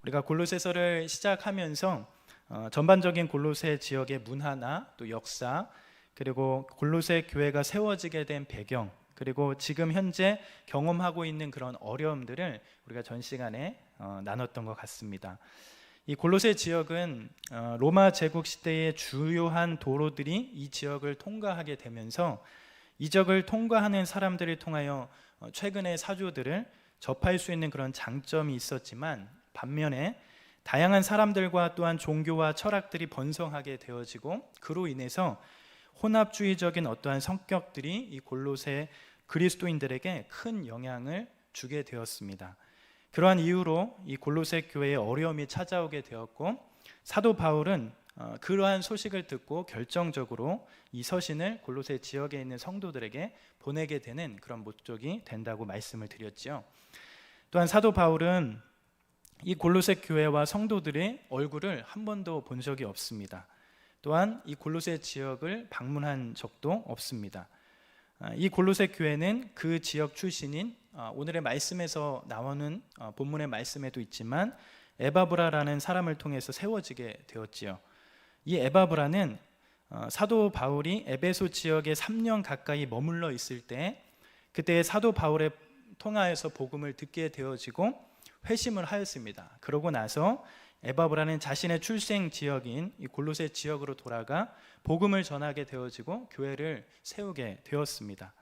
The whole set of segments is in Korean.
우리가 골로새서를 시작하면서 전반적인 골로새 지역의 문화나 또 역사, 그리고 골로새 교회가 세워지게 된 배경, 그리고 지금 현재 경험하고 있는 그런 어려움들을 우리가 전 시간에 나눴던 것 같습니다. 이 골로새 지역은 로마 제국 시대의 주요한 도로들이 이 지역을 통과하게 되면서 이 지역을 통과하는 사람들을 통하여 최근의 사조들을 접할 수 있는 그런 장점이 있었지만, 반면에 다양한 사람들과 또한 종교와 철학들이 번성하게 되어지고, 그로 인해서 혼합주의적인 어떠한 성격들이 이 골로새 그리스도인들에게 큰 영향을 주게 되었습니다. 그러한 이유로 이 골로새 교회에 어려움이 찾아오게 되었고, 사도 바울은 그러한 소식을 듣고 결정적으로 이 서신을 골로새 지역에 있는 성도들에게 보내게 되는 그런 목적이 된다고 말씀을 드렸죠. 또한 사도 바울은 이 골로새 교회와 성도들의 얼굴을 한 번도 본 적이 없습니다. 또한 이 골로새 지역을 방문한 적도 없습니다. 이 골로새 교회는 그 지역 출신인 오늘의 말씀에서 나오는 본문의 말씀에도 있지만 에바브라라는 사람을 통해서 세워지게 되었지요. 이 에바브라는 사도 바울이 에베소 지역에 3년 가까이 머물러 있을 때, 그때 사도 바울의 통하여서 복음을 듣게 되어지고 회심을 하였습니다. 그러고 나서 에바브라는 자신의 출생 지역인 이 골로새 지역으로 돌아가 복음을 전하게 되어지고 교회를 세우게 되었습니다.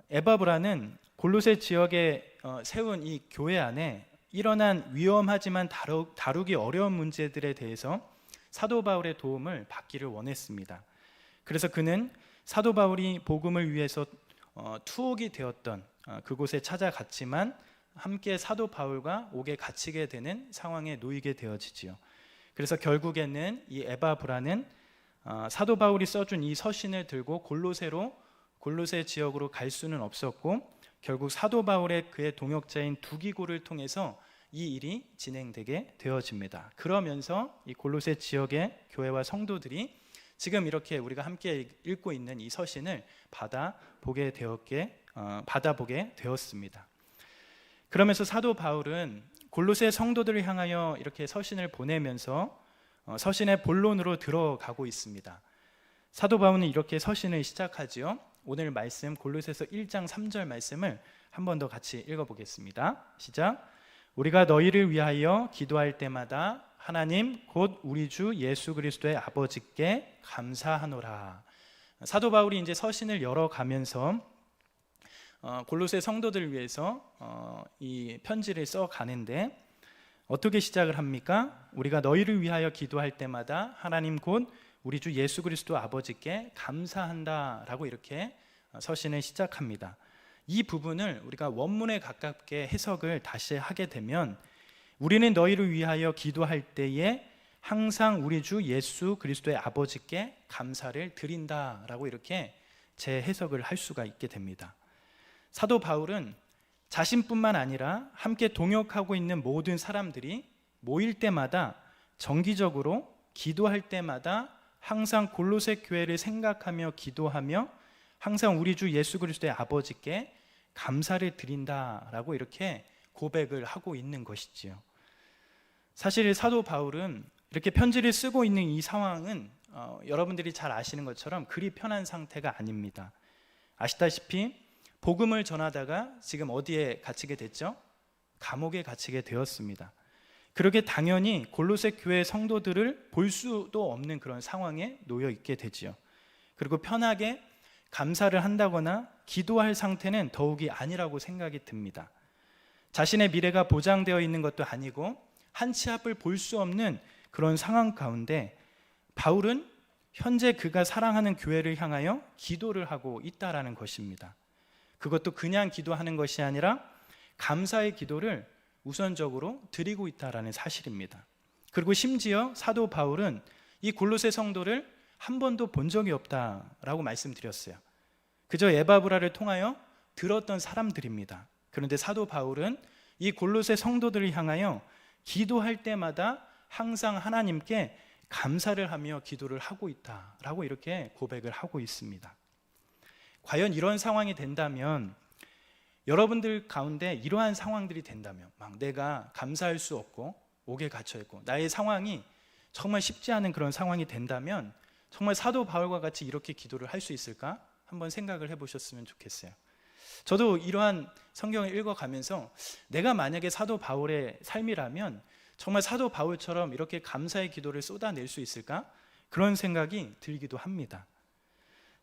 에바브라는 골로새 지역에 세운 이 교회 안에 일어난 위험하지만 다루기 어려운 문제들에 대해서 사도 바울의 도움을 받기를 원했습니다. 그래서 그는 사도 바울이 복음을 위해서 투옥이 되었던 그곳에 찾아갔지만 함께 사도 바울과 옥에 갇히게 되는 상황에 놓이게 되어지지요. 그래서 결국에는 이 에바브라는 사도 바울이 써준 이 서신을 들고 골로새 지역으로 갈 수는 없었고, 결국 사도 바울의 그의 동역자인 두기고를 통해서 이 일이 진행되게 되어집니다. 그러면서 이 골로새 지역의 교회와 성도들이 지금 이렇게 우리가 함께 읽고 있는 이 서신을 받아보게 되었습니다. 그러면서 사도 바울은 골로새 성도들을 향하여 이렇게 서신을 보내면서 서신의 본론으로 들어가고 있습니다. 사도 바울은 이렇게 서신을 시작하지요. 오늘 말씀 골로새서 1장 3절 말씀을 한 번 더 같이 읽어보겠습니다. 시작. 우리가 너희를 위하여 기도할 때마다 하나님 곧 우리 주 예수 그리스도의 아버지께 감사하노라. 사도 바울이 이제 서신을 열어가면서 골로새 성도들을 위해서 이 편지를 써가는데 어떻게 시작을 합니까? 우리가 너희를 위하여 기도할 때마다 하나님 곧 우리 주 예수 그리스도 아버지께 감사한다 라고 이렇게 서신을 시작합니다. 이 부분을 우리가 원문에 가깝게 해석을 다시 하게 되면, 우리는 너희를 위하여 기도할 때에 항상 우리 주 예수 그리스도의 아버지께 감사를 드린다 라고 이렇게 재해석을 할 수가 있게 됩니다. 사도 바울은 자신뿐만 아니라 함께 동역하고 있는 모든 사람들이 모일 때마다, 정기적으로 기도할 때마다 항상 골로새 교회를 생각하며 기도하며 항상 우리 주 예수 그리스도의 아버지께 감사를 드린다라고 이렇게 고백을 하고 있는 것이지요. 사실 사도 바울은 이렇게 편지를 쓰고 있는 이 상황은 여러분들이 잘 아시는 것처럼 그리 편한 상태가 아닙니다. 아시다시피 복음을 전하다가 지금 어디에 갇히게 됐죠? 감옥에 갇히게 되었습니다. 그렇게 당연히 골로새 교회 성도들을 볼 수도 없는 그런 상황에 놓여 있게 되지요. 그리고 편하게 감사를 한다거나 기도할 상태는 더욱이 아니라고 생각이 듭니다. 자신의 미래가 보장되어 있는 것도 아니고 한 치 앞을 볼 수 없는 그런 상황 가운데 바울은 현재 그가 사랑하는 교회를 향하여 기도를 하고 있다라는 것입니다. 그것도 그냥 기도하는 것이 아니라 감사의 기도를 우선적으로 드리고 있다라는 사실입니다. 그리고 심지어 사도 바울은 이 골로새 성도를 한 번도 본 적이 없다라고 말씀드렸어요. 그저 에바브라를 통하여 들었던 사람들입니다. 그런데 사도 바울은 이 골로새 성도들을 향하여 기도할 때마다 항상 하나님께 감사를 하며 기도를 하고 있다라고 이렇게 고백을 하고 있습니다. 과연 이런 상황이 된다면 여러분들 가운데 이러한 상황들이 된다면, 막 내가 감사할 수 없고 옥에 갇혀 있고 나의 상황이 정말 쉽지 않은 그런 상황이 된다면 정말 사도 바울과 같이 이렇게 기도를 할 수 있을까? 한번 생각을 해보셨으면 좋겠어요. 저도 이러한 성경을 읽어가면서 내가 만약에 사도 바울의 삶이라면 정말 사도 바울처럼 이렇게 감사의 기도를 쏟아낼 수 있을까? 그런 생각이 들기도 합니다.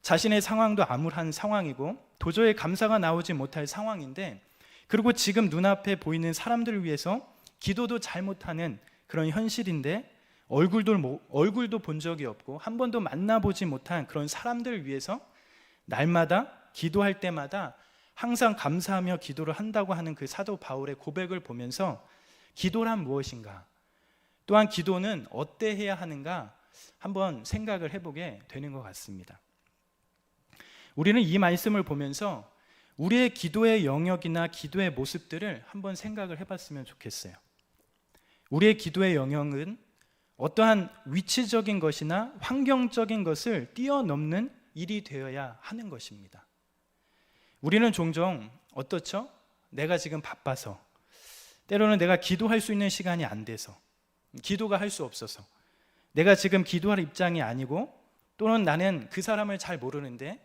자신의 상황도 암울한 상황이고 도저히 감사가 나오지 못할 상황인데, 그리고 지금 눈앞에 보이는 사람들을 위해서 기도도 잘 못하는 그런 현실인데, 얼굴도 본 적이 없고 한 번도 만나보지 못한 그런 사람들을 위해서 날마다 기도할 때마다 항상 감사하며 기도를 한다고 하는 그 사도 바울의 고백을 보면서 기도란 무엇인가, 또한 기도는 어때 해야 하는가 한번 생각을 해보게 되는 것 같습니다. 우리는 이 말씀을 보면서 우리의 기도의 영역이나 기도의 모습들을 한번 생각을 해봤으면 좋겠어요. 우리의 기도의 영역은 어떠한 위치적인 것이나 환경적인 것을 뛰어넘는 일이 되어야 하는 것입니다. 우리는 종종 어떻죠? 내가 지금 바빠서, 때로는 내가 기도할 수 있는 시간이 안 돼서, 기도가 할 수 없어서, 내가 지금 기도할 입장이 아니고, 또는 나는 그 사람을 잘 모르는데,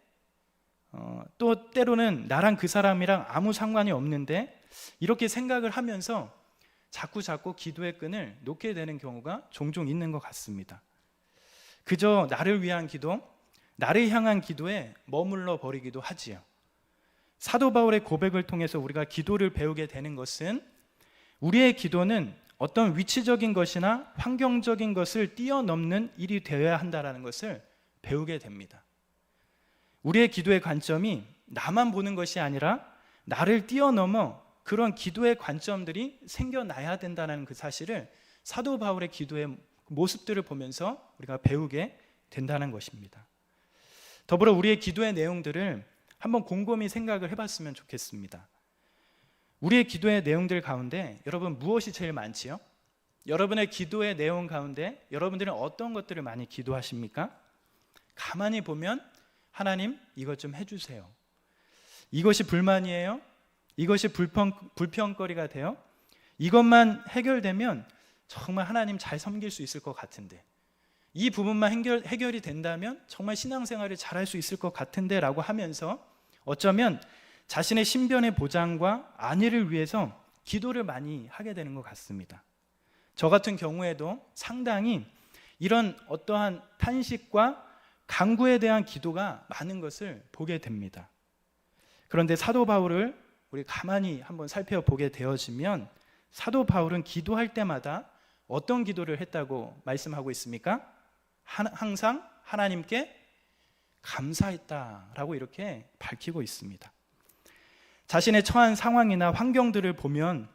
또 때로는 나랑 그 사람이랑 아무 상관이 없는데, 이렇게 생각을 하면서 자꾸 기도의 끈을 놓게 되는 경우가 종종 있는 것 같습니다. 그저 나를 위한 기도, 나를 향한 기도에 머물러 버리기도 하지요. 사도 바울의 고백을 통해서 우리가 기도를 배우게 되는 것은 우리의 기도는 어떤 위치적인 것이나 환경적인 것을 뛰어넘는 일이 되어야 한다는 것을 배우게 됩니다. 우리의 기도의 관점이 나만 보는 것이 아니라 나를 뛰어넘어 그런 기도의 관점들이 생겨나야 된다는 그 사실을 사도 바울의 기도의 모습들을 보면서 우리가 배우게 된다는 것입니다. 더불어 우리의 기도의 내용들을 한번 곰곰이 생각을 해봤으면 좋겠습니다. 우리의 기도의 내용들 가운데 여러분 무엇이 제일 많지요? 여러분의 기도의 내용 가운데 여러분들은 어떤 것들을 많이 기도하십니까? 가만히 보면 하나님 이것 좀 해주세요. 이것이 불만이에요? 이것이 불평거리가 돼요? 이것만 해결되면 정말 하나님 잘 섬길 수 있을 것 같은데, 이 부분만 해결이 된다면 정말 신앙생활을 잘할 수 있을 것 같은데 라고 하면서 어쩌면 자신의 신변의 보장과 안위를 위해서 기도를 많이 하게 되는 것 같습니다. 저 같은 경우에도 상당히 이런 어떠한 탄식과 간구에 대한 기도가 많은 것을 보게 됩니다. 그런데 사도 바울을 우리 가만히 한번 살펴보게 되어지면 사도 바울은 기도할 때마다 어떤 기도를 했다고 말씀하고 있습니까? 항상 하나님께 감사했다라고 이렇게 밝히고 있습니다. 자신의 처한 상황이나 환경들을 보면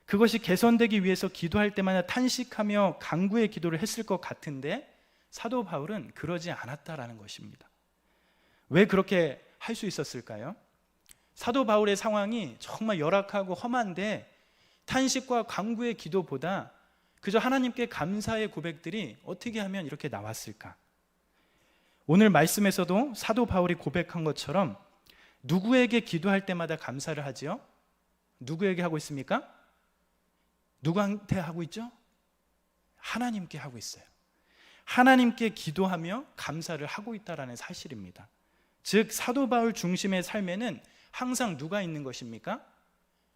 그것이 개선되기 위해서 기도할 때마다 탄식하며 간구의 기도를 했을 것 같은데 사도 바울은 그러지 않았다라는 것입니다. 왜 그렇게 할 수 있었을까요? 사도 바울의 상황이 정말 열악하고 험한데 탄식과 간구의 기도보다 그저 하나님께 감사의 고백들이 어떻게 하면 이렇게 나왔을까? 오늘 말씀에서도 사도 바울이 고백한 것처럼 누구에게 기도할 때마다 감사를 하지요? 누구에게 하고 있습니까? 누구한테 하고 있죠? 하나님께 하고 있어요. 하나님께 기도하며 감사를 하고 있다는 사실입니다. 즉 사도 바울 중심의 삶에는 항상 누가 있는 것입니까?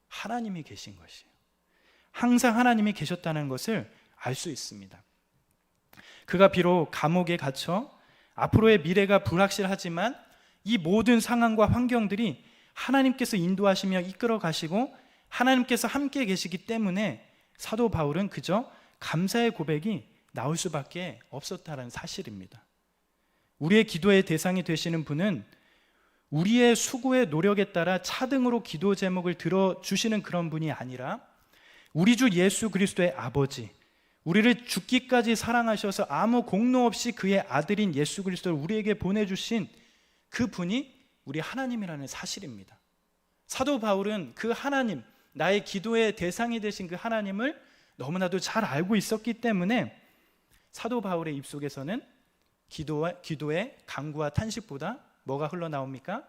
하나님이 계신 것이에요. 항상 하나님이 계셨다는 것을 알 수 있습니다. 그가 비록 감옥에 갇혀 앞으로의 미래가 불확실하지만 이 모든 상황과 환경들이 하나님께서 인도하시며 이끌어 가시고 하나님께서 함께 계시기 때문에 사도 바울은 그저 감사의 고백이 나올 수밖에 없었다는 사실입니다. 우리의 기도의 대상이 되시는 분은 우리의 수고의 노력에 따라 차등으로 기도 제목을 들어주시는 그런 분이 아니라 우리 주 예수 그리스도의 아버지, 우리를 죽기까지 사랑하셔서 아무 공로 없이 그의 아들인 예수 그리스도를 우리에게 보내주신 그 분이 우리 하나님이라는 사실입니다. 사도 바울은 그 하나님, 나의 기도의 대상이 되신 그 하나님을 너무나도 잘 알고 있었기 때문에 사도 바울의 입속에서는 기도의 간구와 탄식보다 뭐가 흘러나옵니까?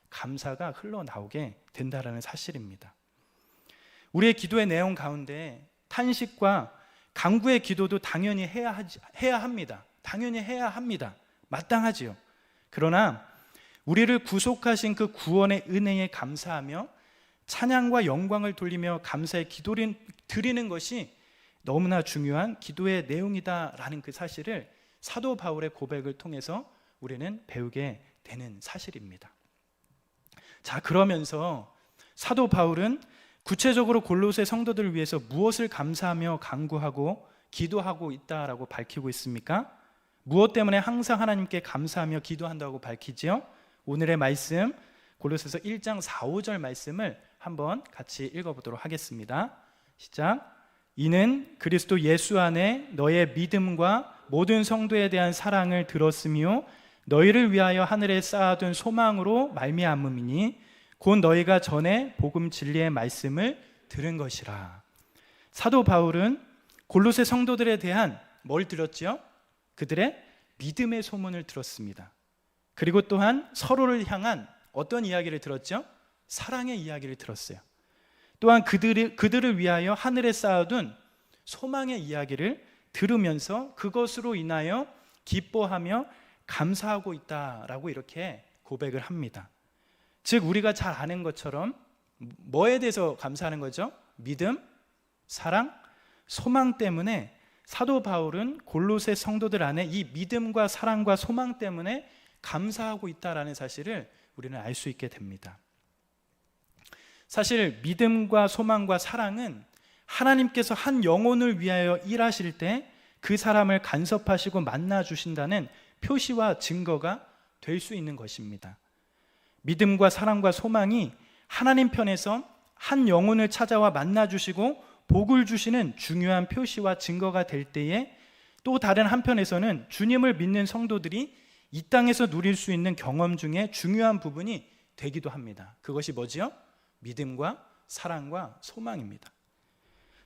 감사가 흘러나오게 된다라는 사실입니다. 우리의 기도의 내용 가운데 탄식과 간구의 기도도 당연히 해야 합니다. 당연히 해야 합니다. 마땅하지요. 그러나 우리를 구속하신 그 구원의 은혜에 감사하며 찬양과 영광을 돌리며 감사의 기도를 드리는 것이 너무나 중요한 기도의 내용이다라는 그 사실을 사도 바울의 고백을 통해서 우리는 배우게 되는 사실입니다. 자, 그러면서 사도 바울은 구체적으로 골로새 성도들을 위해서 무엇을 감사하며 간구하고 기도하고 있다라고 밝히고 있습니까? 무엇 때문에 항상 하나님께 감사하며 기도한다고 밝히지요? 오늘의 말씀 골로새서 1장 4, 5절 말씀을 한번 같이 읽어보도록 하겠습니다. 시작. 이는 그리스도 예수 안에 너의 믿음과 모든 성도에 대한 사랑을 들었으며 너희를 위하여 하늘에 쌓아둔 소망으로 말미암음이니 곧 너희가 전에 복음 진리의 말씀을 들은 것이라. 사도 바울은 골로새 성도들에 대한 뭘 들었죠? 그들의 믿음의 소문을 들었습니다. 그리고 또한 서로를 향한 어떤 이야기를 들었죠? 사랑의 이야기를 들었어요. 또한 그들을 위하여 하늘에 쌓아둔 소망의 이야기를 들으면서 그것으로 인하여 기뻐하며 감사하고 있다라고 이렇게 고백을 합니다. 즉 우리가 잘 아는 것처럼 뭐에 대해서 감사하는 거죠? 믿음, 사랑, 소망 때문에 사도 바울은 골로새 성도들 안에 이 믿음과 사랑과 소망 때문에 감사하고 있다라는 사실을 우리는 알 수 있게 됩니다. 사실 믿음과 소망과 사랑은 하나님께서 한 영혼을 위하여 일하실 때 그 사람을 간섭하시고 만나 주신다는 표시와 증거가 될 수 있는 것입니다. 믿음과 사랑과 소망이 하나님 편에서 한 영혼을 찾아와 만나 주시고 복을 주시는 중요한 표시와 증거가 될 때에 또 다른 한편에서는 주님을 믿는 성도들이 이 땅에서 누릴 수 있는 경험 중에 중요한 부분이 되기도 합니다. 그것이 뭐지요? 믿음과 사랑과 소망입니다.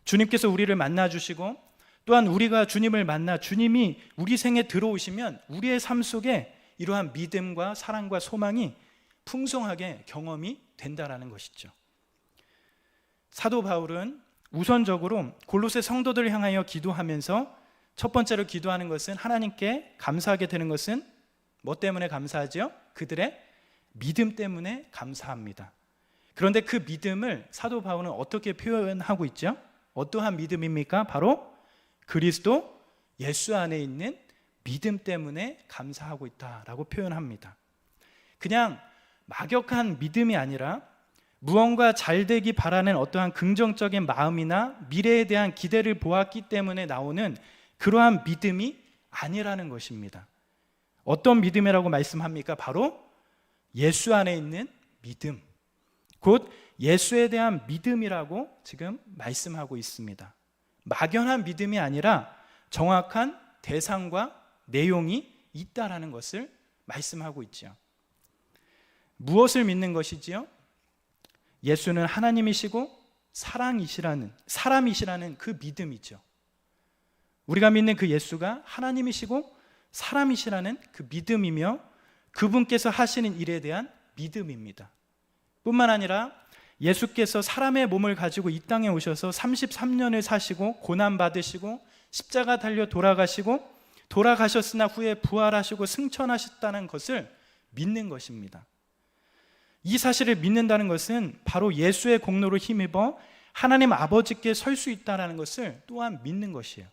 주님께서 우리를 만나 주시고 또한 우리가 주님을 만나 주님이 우리 생에 들어오시면 우리의 삶 속에 이러한 믿음과 사랑과 소망이 풍성하게 경험이 된다라는 것이죠. 사도 바울은 우선적으로 골로새 성도들을 향하여 기도하면서 첫 번째로 기도하는 것은 하나님께 감사하게 되는 것은 뭐 때문에 감사하죠? 그들의 믿음 때문에 감사합니다. 그런데 그 믿음을 사도 바울은 어떻게 표현하고 있죠? 어떠한 믿음입니까? 바로 그리스도 예수 안에 있는 믿음 때문에 감사하고 있다라고 표현합니다. 그냥 막역한 믿음이 아니라 무언가 잘 되기 바라는 어떠한 긍정적인 마음이나 미래에 대한 기대를 보았기 때문에 나오는 그러한 믿음이 아니라는 것입니다. 어떤 믿음이라고 말씀합니까? 바로 예수 안에 있는 믿음, 곧 예수에 대한 믿음이라고 지금 말씀하고 있습니다. 막연한 믿음이 아니라 정확한 대상과 내용이 있다라는 것을 말씀하고 있죠. 무엇을 믿는 것이지요? 예수는 하나님이시고 사람이시라는 그 믿음이죠. 우리가 믿는 그 예수가 하나님이시고 사람이시라는 그 믿음이며 그분께서 하시는 일에 대한 믿음입니다. 뿐만 아니라 예수께서 사람의 몸을 가지고 이 땅에 오셔서 33년을 사시고 고난받으시고 십자가 달려 돌아가셨으나 후에 부활하시고 승천하셨다는 것을 믿는 것입니다. 이 사실을 믿는다는 것은 바로 예수의 공로로 힘입어 하나님 아버지께 설 수 있다는 것을 또한 믿는 것이에요.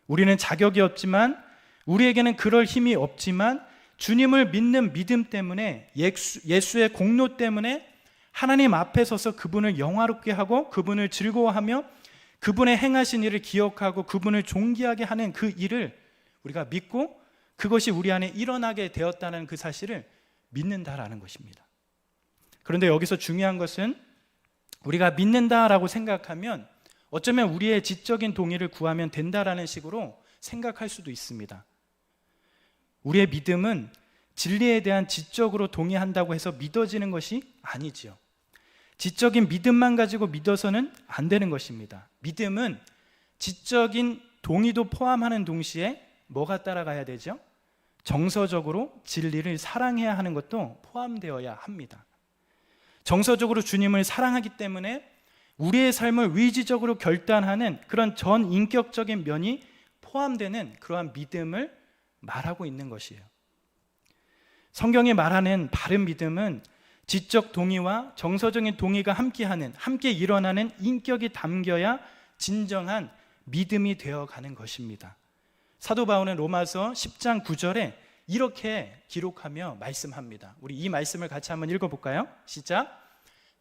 우리는 자격이 없지만 우리에게는 그럴 힘이 없지만 주님을 믿는 믿음 때문에 예수의 공로 때문에 하나님 앞에 서서 그분을 영화롭게 하고 그분을 즐거워하며 그분의 행하신 일을 기억하고 그분을 존귀하게 하는 그 일을 우리가 믿고 그것이 우리 안에 일어나게 되었다는 그 사실을 믿는다라는 것입니다. 그런데 여기서 중요한 것은 우리가 믿는다라고 생각하면 어쩌면 우리의 지적인 동의를 구하면 된다라는 식으로 생각할 수도 있습니다. 우리의 믿음은 진리에 대한 지적으로 동의한다고 해서 믿어지는 것이 아니지요. 지적인 믿음만 가지고 믿어서는 안 되는 것입니다. 믿음은 지적인 동의도 포함하는 동시에 뭐가 따라가야 되죠? 정서적으로 진리를 사랑해야 하는 것도 포함되어야 합니다. 정서적으로 주님을 사랑하기 때문에 우리의 삶을 의지적으로 결단하는 그런 전 인격적인 면이 포함되는 그러한 믿음을 말하고 있는 것이에요. 성경이 말하는 바른 믿음은 지적 동의와 정서적인 동의가 함께 일어나는 인격이 담겨야 진정한 믿음이 되어가는 것입니다. 사도 바울은 로마서 10장 9절에 이렇게 기록하며 말씀합니다. 우리 이 말씀을 같이 한번 읽어볼까요? 시작.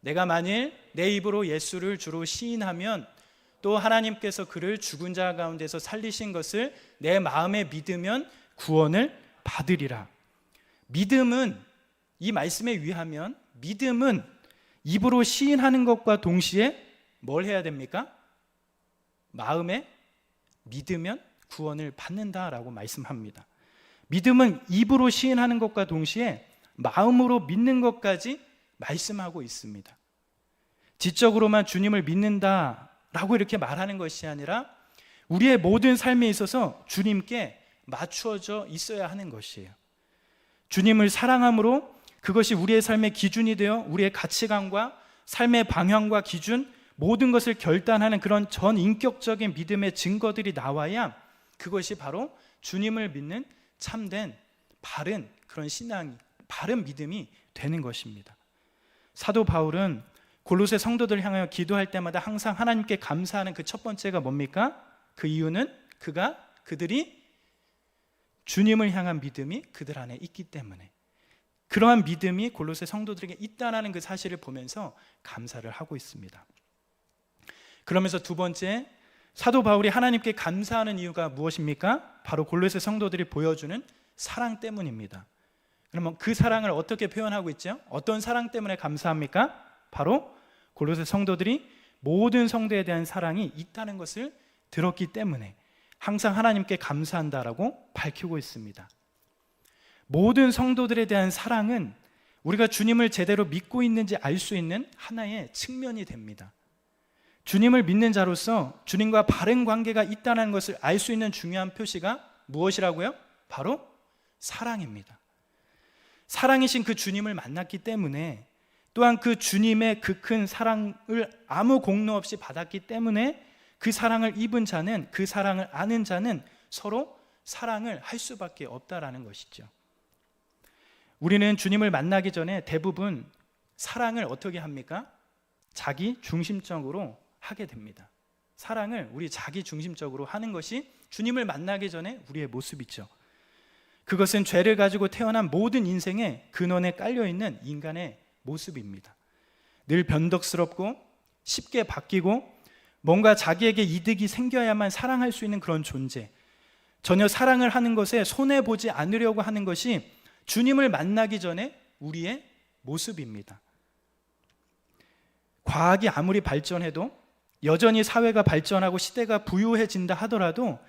내가 만일 내 입으로 예수를 주로 시인하면 또 하나님께서 그를 죽은 자 가운데서 살리신 것을 내 마음에 믿으면 구원을 받으리라. 믿음은, 이 말씀에 의하면 믿음은 입으로 시인하는 것과 동시에 뭘 해야 됩니까? 마음에 믿으면 구원을 받는다라고 말씀합니다. 믿음은 입으로 시인하는 것과 동시에 마음으로 믿는 것까지 말씀하고 있습니다. 지적으로만 주님을 믿는다라고 이렇게 말하는 것이 아니라 우리의 모든 삶에 있어서 주님께 맞추어져 있어야 하는 것이에요. 주님을 사랑함으로 그것이 우리의 삶의 기준이 되어 우리의 가치관과 삶의 방향과 기준, 모든 것을 결단하는 그런 전인격적인 믿음의 증거들이 나와야 그것이 바로 주님을 믿는 참된 바른 그런 신앙, 바른 믿음이 되는 것입니다. 사도 바울은 골로새 성도들을 향하여 기도할 때마다 항상 하나님께 감사하는 그 첫 번째가 뭡니까? 그 이유는 그들이 주님을 향한 믿음이 그들 안에 있기 때문에, 그러한 믿음이 골로새 성도들에게 있다는 그 사실을 보면서 감사를 하고 있습니다. 그러면서 두 번째, 사도 바울이 하나님께 감사하는 이유가 무엇입니까? 바로 골로새 성도들이 보여주는 사랑 때문입니다. 그러면 그 사랑을 어떻게 표현하고 있죠? 어떤 사랑 때문에 감사합니까? 바로 골로새 성도들이 모든 성도에 대한 사랑이 있다는 것을 들었기 때문에 항상 하나님께 감사한다라고 밝히고 있습니다. 모든 성도들에 대한 사랑은 우리가 주님을 제대로 믿고 있는지 알 수 있는 하나의 측면이 됩니다. 주님을 믿는 자로서 주님과 바른 관계가 있다는 것을 알 수 있는 중요한 표시가 무엇이라고요? 바로 사랑입니다. 사랑이신 그 주님을 만났기 때문에, 또한 그 주님의 그 큰 사랑을 아무 공로 없이 받았기 때문에 그 사랑을 입은 자는, 그 사랑을 아는 자는 서로 사랑을 할 수밖에 없다라는 것이죠. 우리는 주님을 만나기 전에 대부분 사랑을 어떻게 합니까? 자기 중심적으로 하게 됩니다. 사랑을 우리 자기 중심적으로 하는 것이 주님을 만나기 전에 우리의 모습이죠. 그것은 죄를 가지고 태어난 모든 인생의 근원에 깔려있는 인간의 모습입니다. 늘 변덕스럽고 쉽게 바뀌고 뭔가 자기에게 이득이 생겨야만 사랑할 수 있는 그런 존재, 전혀 사랑을 하는 것에 손해보지 않으려고 하는 것이 주님을 만나기 전에 우리의 모습입니다. 과학이 아무리 발전해도, 여전히 사회가 발전하고 시대가 부유해진다 하더라도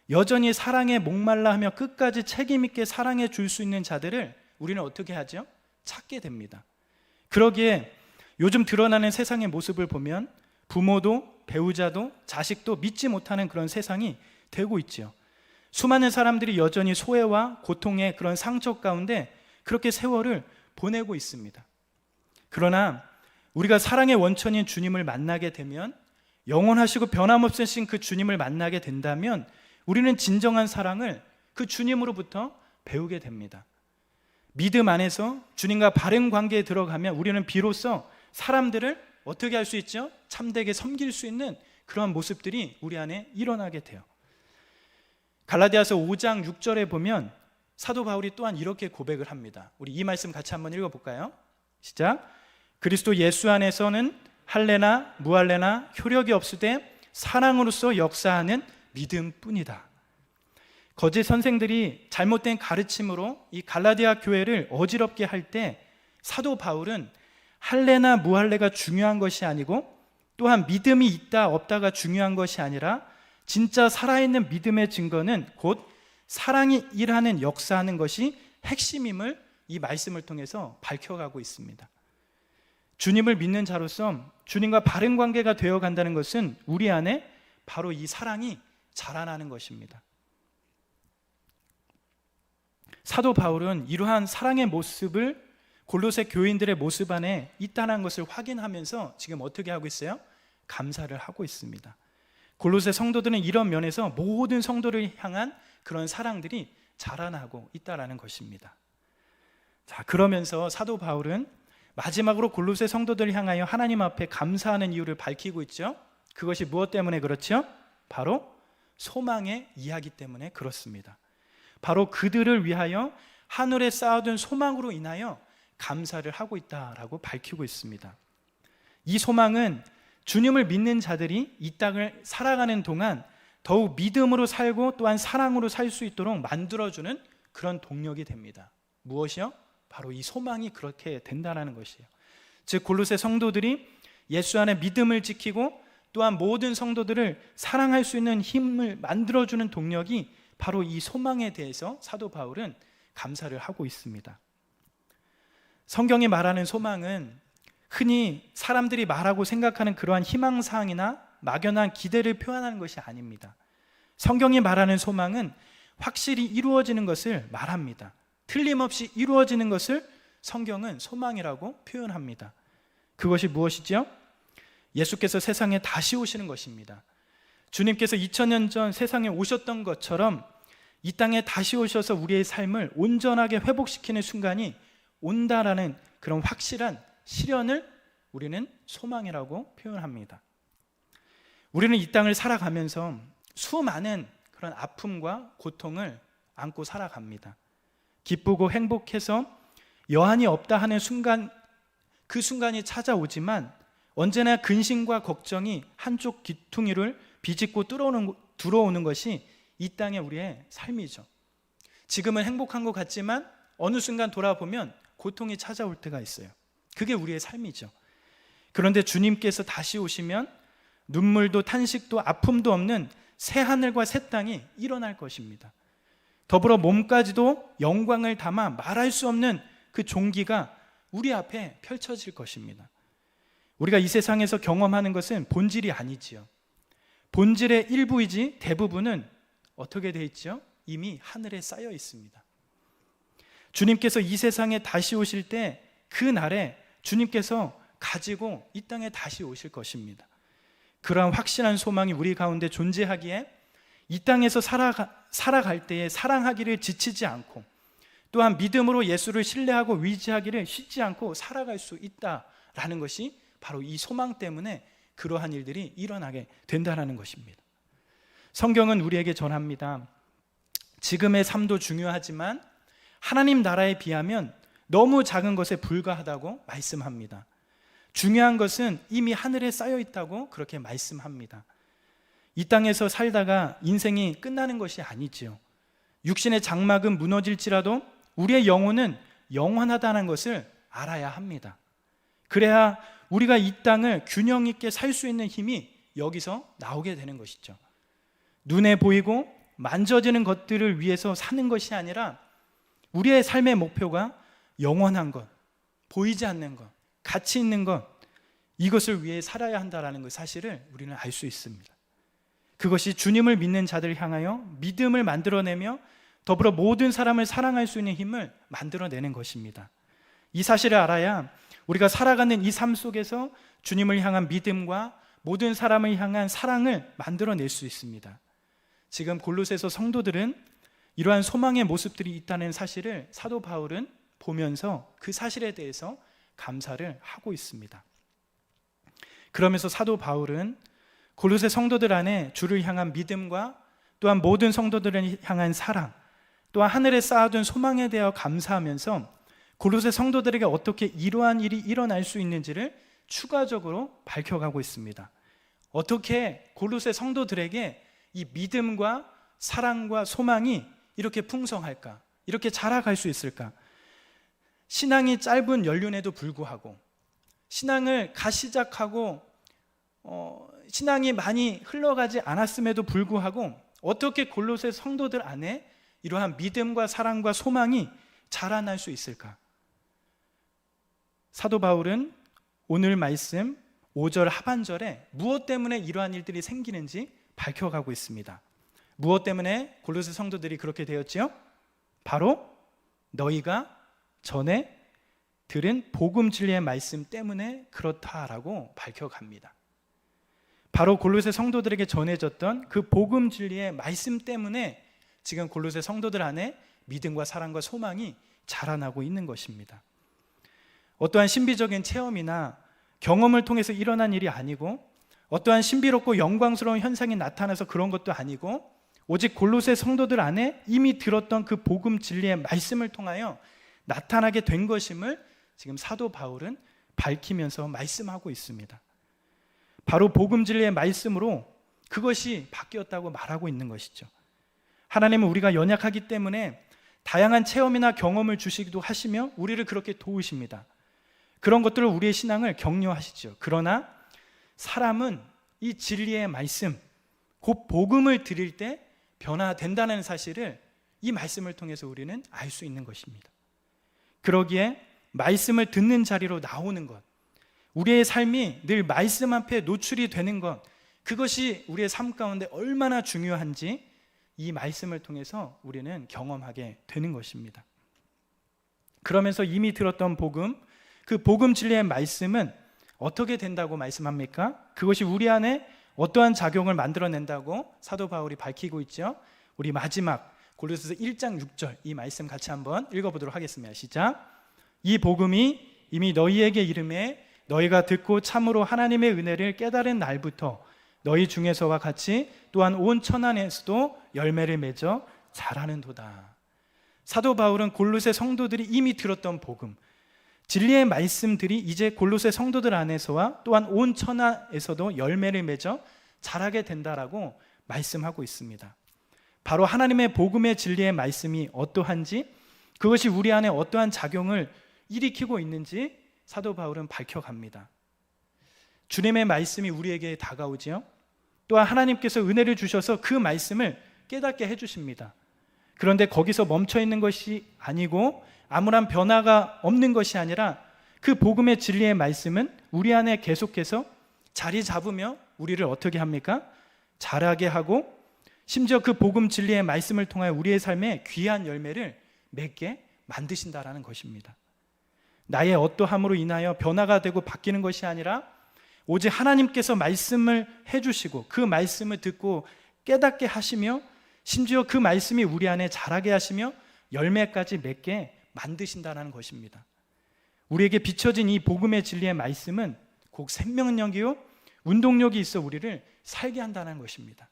여전히 사랑에 목말라 하며 끝까지 책임 있게 사랑해 줄 수 있는 자들을 우리는 어떻게 하죠? 찾게 됩니다. 그러기에 요즘 드러나는 세상의 모습을 보면 부모도 배우자도 자식도 믿지 못하는 그런 세상이 되고 있죠. 수많은 사람들이 여전히 소외와 고통의 그런 상처 가운데 그렇게 세월을 보내고 있습니다. 그러나 우리가 사랑의 원천인 주님을 만나게 되면, 영원하시고 변함없으신 그 주님을 만나게 된다면 우리는 진정한 사랑을 그 주님으로부터 배우게 됩니다. 믿음 안에서 주님과 바른 관계에 들어가면 우리는 비로소 사람들을 어떻게 할 수 있죠? 참되게 섬길 수 있는 그러한 모습들이 우리 안에 일어나게 돼요. 갈라디아서 5장 6절에 보면 사도 바울이 또한 이렇게 고백을 합니다. 우리 이 말씀 같이 한번 읽어볼까요? 시작. 그리스도 예수 안에서는 할례나 무할례나 효력이 없으되 사랑으로서 역사하는 믿음뿐이다. 거짓 선생들이 잘못된 가르침으로 이 갈라디아 교회를 어지럽게 할 때 사도 바울은 할례나 무할례가 중요한 것이 아니고, 또한 믿음이 있다 없다가 중요한 것이 아니라 진짜 살아있는 믿음의 증거는 곧 사랑이 일하는, 역사하는 것이 핵심임을 이 말씀을 통해서 밝혀가고 있습니다. 주님을 믿는 자로서 주님과 바른 관계가 되어간다는 것은 우리 안에 바로 이 사랑이 자라나는 것입니다. 사도 바울은 이러한 사랑의 모습을 골로새 교인들의 모습 안에 있다는 것을 확인하면서 지금 어떻게 하고 있어요? 감사를 하고 있습니다. 골로새 성도들은 이런 면에서 모든 성도를 향한 그런 사랑들이 자라나고 있다는 것입니다. 자, 그러면서 사도 바울은 마지막으로 골로새 성도들을 향하여 하나님 앞에 감사하는 이유를 밝히고 있죠. 그것이 무엇 때문에 그렇죠? 바로 소망의 이야기 때문에 그렇습니다. 바로 그들을 위하여 하늘에 쌓아둔 소망으로 인하여 감사를 하고 있다라고 밝히고 있습니다. 이 소망은 주님을 믿는 자들이 이 땅을 살아가는 동안 더욱 믿음으로 살고 또한 사랑으로 살 수 있도록 만들어주는 그런 동력이 됩니다. 무엇이요? 바로 이 소망이 그렇게 된다는 것이에요. 즉 골로새 성도들이 예수 안에 믿음을 지키고 또한 모든 성도들을 사랑할 수 있는 힘을 만들어주는 동력이 바로 이 소망에 대해서 사도 바울은 감사를 하고 있습니다. 성경이 말하는 소망은 흔히 사람들이 말하고 생각하는 그러한 희망사항이나 막연한 기대를 표현하는 것이 아닙니다. 성경이 말하는 소망은 확실히 이루어지는 것을 말합니다. 틀림없이 이루어지는 것을 성경은 소망이라고 표현합니다. 그것이 무엇이죠? 예수께서 세상에 다시 오시는 것입니다. 주님께서 2000년 전 세상에 오셨던 것처럼 이 땅에 다시 오셔서 우리의 삶을 온전하게 회복시키는 순간이 온다라는 그런 확실한 실현을 우리는 소망이라고 표현합니다. 우리는 이 땅을 살아가면서 수많은 그런 아픔과 고통을 안고 살아갑니다. 기쁘고 행복해서 여한이 없다 하는 순간, 그 순간이 찾아오지만 언제나 근심과 걱정이 한쪽 귀퉁이를 비집고 들어오는 것이 이 땅의 우리의 삶이죠. 지금은 행복한 것 같지만 어느 순간 돌아보면 고통이 찾아올 때가 있어요. 그게 우리의 삶이죠. 그런데 주님께서 다시 오시면 눈물도 탄식도 아픔도 없는 새 하늘과 새 땅이 일어날 것입니다. 더불어 몸까지도 영광을 담아 말할 수 없는 그 종기가 우리 앞에 펼쳐질 것입니다. 우리가 이 세상에서 경험하는 것은 본질이 아니지요. 본질의 일부이지 대부분은 어떻게 되어 있죠? 이미 하늘에 쌓여 있습니다. 주님께서 이 세상에 다시 오실 때 그 날에 주님께서 가지고 이 땅에 다시 오실 것입니다. 그러한 확실한 소망이 우리 가운데 존재하기에 이 땅에서 살아갈 때에 사랑하기를 지치지 않고 또한 믿음으로 예수를 신뢰하고 의지하기를 쉬지 않고 살아갈 수 있다라는 것이 바로 이 소망 때문에 그러한 일들이 일어나게 된다는 것입니다. 성경은 우리에게 전합니다. 지금의 삶도 중요하지만 하나님 나라에 비하면 너무 작은 것에 불과하다고 말씀합니다. 중요한 것은 이미 하늘에 쌓여 있다고 그렇게 말씀합니다. 이 땅에서 살다가 인생이 끝나는 것이 아니지요. 육신의 장막은 무너질지라도 우리의 영혼은 영원하다는 것을 알아야 합니다. 그래야 우리가 이 땅을 균형 있게 살 수 있는 힘이 여기서 나오게 되는 것이죠. 눈에 보이고 만져지는 것들을 위해서 사는 것이 아니라 우리의 삶의 목표가 영원한 것, 보이지 않는 것, 가치 있는 것, 이것을 위해 살아야 한다는 그 사실을 우리는 알 수 있습니다. 그것이 주님을 믿는 자들을 향하여 믿음을 만들어내며 더불어 모든 사람을 사랑할 수 있는 힘을 만들어내는 것입니다. 이 사실을 알아야 우리가 살아가는 이 삶 속에서 주님을 향한 믿음과 모든 사람을 향한 사랑을 만들어낼 수 있습니다. 지금 골로새서 성도들은 이러한 소망의 모습들이 있다는 사실을 사도 바울은 보면서 그 사실에 대해서 감사를 하고 있습니다. 그러면서 사도 바울은 골로새 성도들 안에 주를 향한 믿음과 또한 모든 성도들을 향한 사랑, 또한 하늘에 쌓아둔 소망에 대하여 감사하면서 골로새 성도들에게 어떻게 이러한 일이 일어날 수 있는지를 추가적으로 밝혀가고 있습니다. 어떻게 골로새 성도들에게 이 믿음과 사랑과 소망이 이렇게 풍성할까? 이렇게 자라갈 수 있을까? 신앙이 짧은 연륜에도 불구하고 신앙을 시작하고 신앙이 많이 흘러가지 않았음에도 불구하고 어떻게 골로새 성도들 안에 이러한 믿음과 사랑과 소망이 자라날 수 있을까? 사도 바울은 오늘 말씀 5절 하반절에 무엇 때문에 이러한 일들이 생기는지 밝혀가고 있습니다. 무엇 때문에 골로새 성도들이 그렇게 되었지요? 바로 너희가 전에 들은 복음 진리의 말씀 때문에 그렇다라고 밝혀갑니다. 바로 골로새 성도들에게 전해졌던 그 복음 진리의 말씀 때문에 지금 골로새 성도들 안에 믿음과 사랑과 소망이 자라나고 있는 것입니다. 어떠한 신비적인 체험이나 경험을 통해서 일어난 일이 아니고, 어떠한 신비롭고 영광스러운 현상이 나타나서 그런 것도 아니고, 오직 골로새 성도들 안에 이미 들었던 그 복음 진리의 말씀을 통하여 나타나게 된 것임을 지금 사도 바울은 밝히면서 말씀하고 있습니다. 바로 복음 진리의 말씀으로 그것이 바뀌었다고 말하고 있는 것이죠. 하나님은 우리가 연약하기 때문에 다양한 체험이나 경험을 주시기도 하시며 우리를 그렇게 도우십니다. 그런 것들을 우리의 신앙을 격려하시죠. 그러나 사람은 이 진리의 말씀, 곧 복음을 드릴 때 변화된다는 사실을 이 말씀을 통해서 우리는 알 수 있는 것입니다. 그러기에 말씀을 듣는 자리로 나오는 것, 우리의 삶이 늘 말씀 앞에 노출이 되는 것, 그것이 우리의 삶 가운데 얼마나 중요한지 이 말씀을 통해서 우리는 경험하게 되는 것입니다. 그러면서 이미 들었던 복음, 그 복음 진리의 말씀은 어떻게 된다고 말씀합니까? 그것이 우리 안에 어떠한 작용을 만들어낸다고 사도 바울이 밝히고 있죠. 우리 마지막 골로새서 1장 6절 이 말씀 같이 한번 읽어보도록 하겠습니다. 시작. 이 복음이 이미 너희에게 이름에 너희가 듣고 참으로 하나님의 은혜를 깨달은 날부터 너희 중에서와 같이 또한 온 천하에서도 열매를 맺어 자라는도다. 사도 바울은 골로새 성도들이 이미 들었던 복음, 진리의 말씀들이 이제 골로새 성도들 안에서와 또한 온 천하에서도 열매를 맺어 자라게 된다라고 말씀하고 있습니다. 바로 하나님의 복음의 진리의 말씀이 어떠한지, 그것이 우리 안에 어떠한 작용을 일으키고 있는지 사도 바울은 밝혀갑니다. 주님의 말씀이 우리에게 다가오지요. 또한 하나님께서 은혜를 주셔서 그 말씀을 깨닫게 해주십니다. 그런데 거기서 멈춰 있는 것이 아니고 아무런 변화가 없는 것이 아니라 그 복음의 진리의 말씀은 우리 안에 계속해서 자리 잡으며 우리를 어떻게 합니까? 자라게 하고, 심지어 그 복음 진리의 말씀을 통하여 우리의 삶에 귀한 열매를 맺게 만드신다라는 것입니다. 나의 어떠함으로 인하여 변화가 되고 바뀌는 것이 아니라 오직 하나님께서 말씀을 해주시고 그 말씀을 듣고 깨닫게 하시며, 심지어 그 말씀이 우리 안에 자라게 하시며 열매까지 맺게 만드신다는 것입니다. 우리에게 비춰진 이 복음의 진리의 말씀은 곧 생명력이요 운동력이 있어 우리를 살게 한다는 것입니다.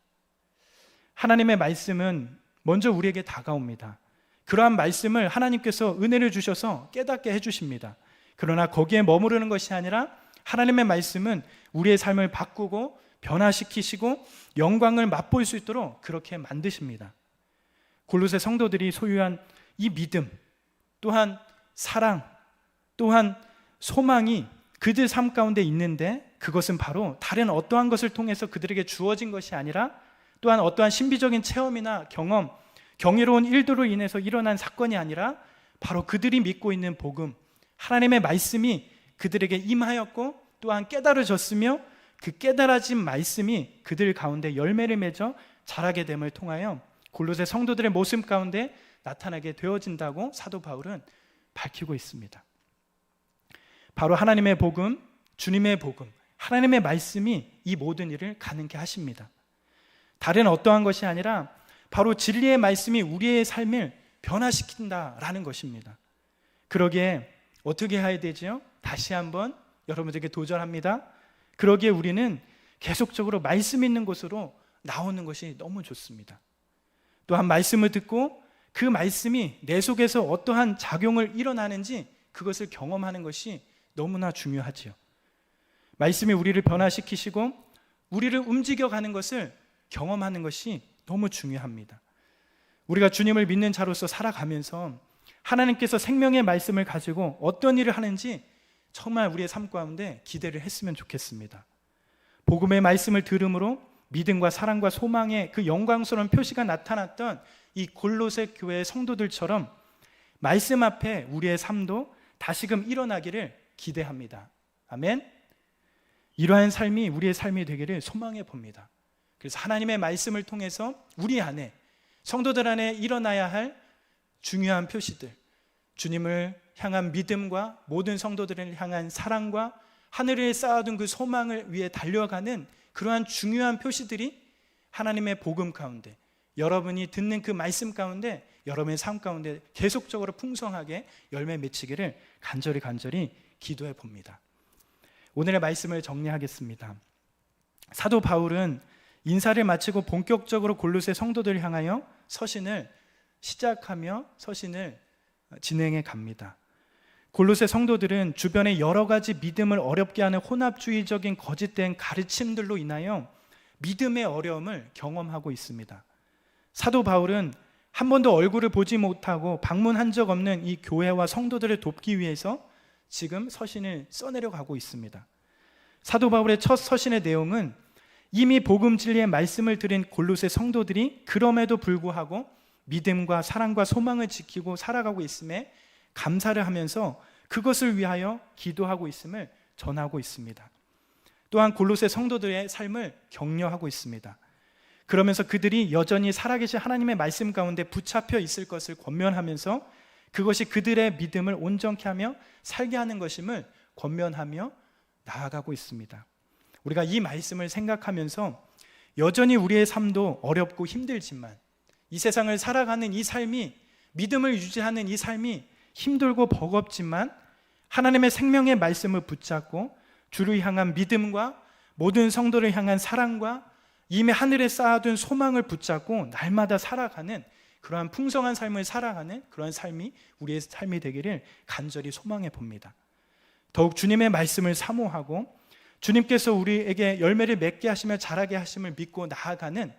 하나님의 말씀은 먼저 우리에게 다가옵니다. 그러한 말씀을 하나님께서 은혜를 주셔서 깨닫게 해주십니다. 그러나 거기에 머무르는 것이 아니라 하나님의 말씀은 우리의 삶을 바꾸고 변화시키시고 영광을 맛볼 수 있도록 그렇게 만드십니다. 골로새 성도들이 소유한 이 믿음, 또한 사랑, 또한 소망이 그들 삶 가운데 있는데, 그것은 바로 다른 어떠한 것을 통해서 그들에게 주어진 것이 아니라 또한 어떠한 신비적인 체험이나 경험, 경이로운 일들로 인해서 일어난 사건이 아니라 바로 그들이 믿고 있는 복음, 하나님의 말씀이 그들에게 임하였고 또한 깨달아졌으며 그 깨달아진 말씀이 그들 가운데 열매를 맺어 자라게 됨을 통하여 골로새 성도들의 모습 가운데 나타나게 되어진다고 사도 바울은 밝히고 있습니다. 바로 하나님의 복음, 주님의 복음, 하나님의 말씀이 이 모든 일을 가능케 하십니다. 다른 어떠한 것이 아니라 바로 진리의 말씀이 우리의 삶을 변화시킨다라는 것입니다. 그러기에 어떻게 해야 되죠? 다시 한번 여러분들에게 도전합니다. 그러기에 우리는 계속적으로 말씀 있는 곳으로 나오는 것이 너무 좋습니다. 또한 말씀을 듣고 그 말씀이 내 속에서 어떠한 작용을 일어나는지 그것을 경험하는 것이 너무나 중요하지요. 말씀이 우리를 변화시키시고 우리를 움직여가는 것을 경험하는 것이 너무 중요합니다. 우리가 주님을 믿는 자로서 살아가면서 하나님께서 생명의 말씀을 가지고 어떤 일을 하는지 정말 우리의 삶 가운데 기대를 했으면 좋겠습니다. 복음의 말씀을 들음으로 믿음과 사랑과 소망의 그 영광스러운 표시가 나타났던 이 골로새 교회의 성도들처럼 말씀 앞에 우리의 삶도 다시금 일어나기를 기대합니다. 아멘. 이러한 삶이 우리의 삶이 되기를 소망해 봅니다. 그래서 하나님의 말씀을 통해서 우리 안에, 성도들 안에 일어나야 할 중요한 표시들, 주님을 향한 믿음과 모든 성도들을 향한 사랑과 하늘에 쌓아둔 그 소망을 위해 달려가는 그러한 중요한 표시들이 하나님의 복음 가운데, 여러분이 듣는 그 말씀 가운데, 여러분의 삶 가운데 계속적으로 풍성하게 열매 맺히기를 간절히 기도해 봅니다. 오늘의 말씀을 정리하겠습니다. 사도 바울은 인사를 마치고 본격적으로 골로새 성도들을 향하여 서신을 시작하며 서신을 진행해 갑니다. 골로새 성도들은 주변의 여러 가지 믿음을 어렵게 하는 혼합주의적인 거짓된 가르침들로 인하여 믿음의 어려움을 경험하고 있습니다. 사도 바울은 한 번도 얼굴을 보지 못하고 방문한 적 없는 이 교회와 성도들을 돕기 위해서 지금 서신을 써내려 가고 있습니다. 사도 바울의 첫 서신의 내용은 이미 복음 진리의 말씀을 들은 골로새 성도들이 그럼에도 불구하고 믿음과 사랑과 소망을 지키고 살아가고 있음에 감사를 하면서 그것을 위하여 기도하고 있음을 전하고 있습니다. 또한 골로새 성도들의 삶을 격려하고 있습니다. 그러면서 그들이 여전히 살아계신 하나님의 말씀 가운데 붙잡혀 있을 것을 권면하면서 그것이 그들의 믿음을 온전케 하며 살게 하는 것임을 권면하며 나아가고 있습니다. 우리가 이 말씀을 생각하면서 여전히 우리의 삶도 어렵고 힘들지만 이 세상을 살아가는 이 삶이, 믿음을 유지하는 이 삶이 힘들고 버겁지만 하나님의 생명의 말씀을 붙잡고 주를 향한 믿음과 모든 성도를 향한 사랑과 이미 하늘에 쌓아둔 소망을 붙잡고 날마다 살아가는 그러한 풍성한 삶을 살아가는 그러한 삶이 우리의 삶이 되기를 간절히 소망해 봅니다. 더욱 주님의 말씀을 사모하고 주님께서 우리에게 열매를 맺게 하시며 자라게 하심을 믿고 나아가는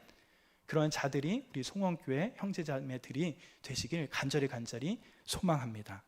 그러한 자들이 우리 송원교회 형제자매들이 되시길 간절히 소망합니다.